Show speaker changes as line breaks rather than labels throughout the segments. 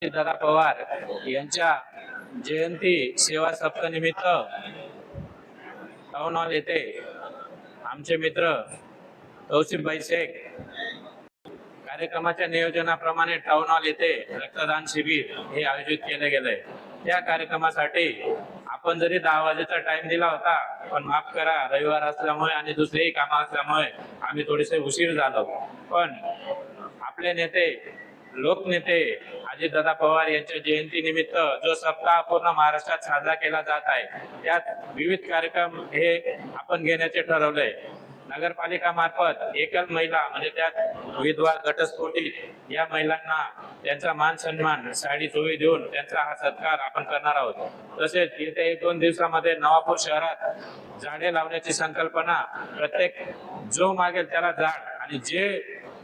दादा पवार यांच्या जयंती सेवा सप्ताहानिमित्त टाउन हॉल येथे आमचे मित्र तौसिफभाई शेख कार्यक्रमाच्या नियोजनाप्रमाणे टाउन हॉल येथे रक्तदान शिबिर हे आयोजित केले गेले। त्या कार्यक्रमासाठी आपण जरी 10 वाजेचा टाइम दिला होता, पण माफ करा, रविवार असल्यामुळे आणि दुसरेही काम असल्यामुळे आम्ही थोडेसे उशीर झालो। पण आपले नेते, लोकनेते अजितदादा पवार यांच्या जयंती निमित्त जो सप्ताह पूर्ण महाराष्ट्रात साजरा केला जात आहे, त्यात विविध कार्यक्रम हे आपण घेण्याचे ठरवले। नगरपालिका मार्फत एकल महिला म्हणजे त्यात विधवा, घटस्फोटी या महिलांना त्यांचा मान सन्मान, साडी चोळी देऊन त्यांचा हा सत्कार आपण करणार आहोत। तसेच येत्या 1-2 दिवसामध्ये नवापूर शहरात झाडे लावण्याची संकल्पना, प्रत्येक जो मागेल त्याला झाड आणि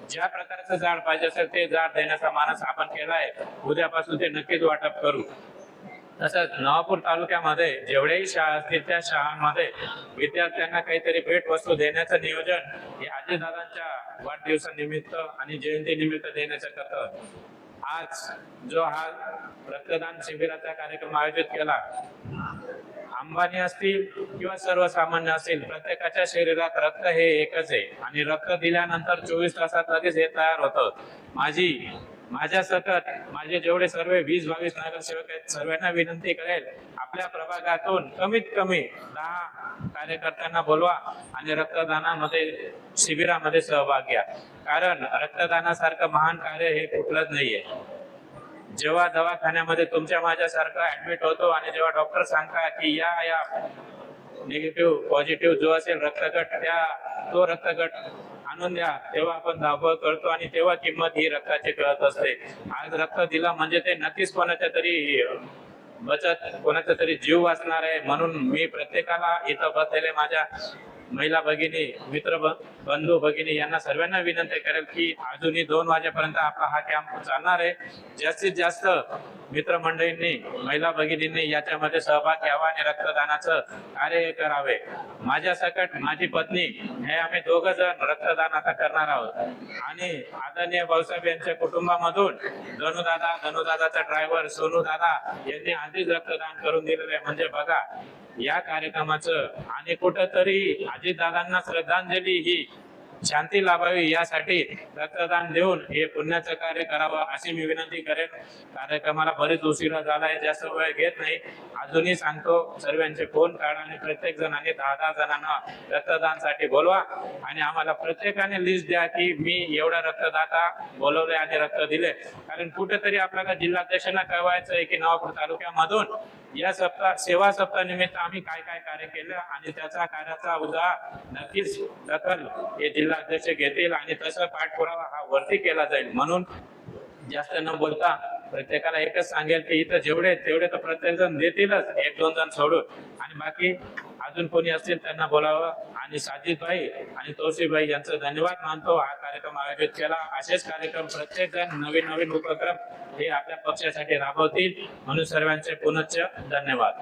ज्या प्रकारचं झाड पाहिजे असेल ते झाड देण्याचा मानस आपण केलाय। उद्यापासून ते नक्कीच वाटप करू। तसंच नवापूर तालुक्यामध्ये जेवढ्याही शाळा असतील त्या शाळांमध्ये विद्यार्थ्यांना काहीतरी भेट वस्तू देण्याचं नियोजन हे अजितदादांच्या वाढदिवसानिमित्त आणि जयंती निमित्त देण्याचं करतं। आज जो हा रक्तदान शिबिराचा कार्यक्रम आयोजित केला, अंबानी असतील किंवा सर्वसामान्य असतील, प्रत्येकाच्या शरीरात रक्त हे एकच आहे आणि रक्त दिल्यानंतर 24 तासात लगेच हे तयार होतं। माझ्या सकट माझे जेवढे सर्व 20-22 नगरसेवक आहेत, सर्वांना विनंती करेल, आपल्या प्रभागातून कमीत कमी 10 कार्यकर्त्यांना बोलवा आणि रक्तदानामध्ये शिबिरामध्ये सहभाग घ्या। कारण रक्तदानासारखं महान कार्य हे कुठलंच नाहीये। जेव्हा दवाखान्यामध्ये तुमच्या माझ्यासारखा ऍडमिट होतो आणि जेव्हा डॉक्टर सांगता की या निगेटिव्ह पॉझिटिव्ह जो असेल रक्तगट, तो रक्तगट आणून द्या, तेव्हा आपण धावपळ करतो आणि तेव्हा किंमत ही रक्ताची कळत असते। आज रक्त दिला म्हणजे ते नक्कीच कोणाच्या तरी बचत, कोणाचा तरी जीव वाचणार आहे। म्हणून मी प्रत्येकाला इथं बसलेले माझ्या महिला भगिनी, मित्र बंधू भगिनी यांना सर्वांना विनंती करेल की अजूनही 2 वाजेपर्यंत आपला हा कॅम्प चालणार आहे। जास्तीत जास्त मित्रमंडळींनी, महिला भगिनींनी याच्यामध्ये सहभाग घ्यावा आणि रक्तदानाचं कार्य करावे। माझ्या सकट माझी पत्नी हे आम्ही 2 जण रक्तदान आता करणार आहोत आणि आदरणीय भाऊसाहेब यांच्या कुटुंबामधून धनुदादाचा ड्रायव्हर सोनू दादा यांनी आधीच रक्तदान करून दिलेलं आहे। म्हणजे बघा, या कार्यक्रमाचं आणि कुठंतरी अजितदादांना श्रद्धांजली ही शांती लाभावी यासाठी रक्तदान देऊन हे पुण्याचं कार्य करावं अशी मी विनंती करेन। कार्यक्रमाला बरेच उशिरा झालाय, जास्त वेळ घेत नाही। अजूनही सांगतो, सर्वांचे फोन काढा आणि प्रत्येक जणांनी 10-10 जणांना रक्तदानासाठी बोलवा आणि आम्हाला प्रत्येकाने लिस्ट द्या की मी एवढा रक्तदाता बोलवले आणि रक्त दिले। कारण कुठेतरी आपल्याला जिल्हाध्यक्षांना कळवायचं आहे की नवापूर तालुक्यामधून या सेवा सप्ताह निमित्त आम्ही काय काय कार्य केलं आणि त्याचा कार्याचा उद्या नक्कीच दखल हे जिल्हाध्यक्ष घेतील आणि तसं पाठपुरावा हा वरती केला जाईल। म्हणून जास्त न बोलता प्रत्येकाला एकच सांगेल की इथं जेवढे तेवढे तर प्रत्येक जण देतीलच, 1-2 जण सोडून, आणि बाकी अजून कोणी असतील त्यांना बोलावं। आणि साजिदभाई आणि तौसिफभाई यांचं धन्यवाद मानतो हा कार्यक्रम आयोजित केला। असेच कार्यक्रम प्रत्येक जण नवीन उपक्रम हे आपल्या पक्षासाठी राबवतील। म्हणून सर्वांचे पुनश्च धन्यवाद।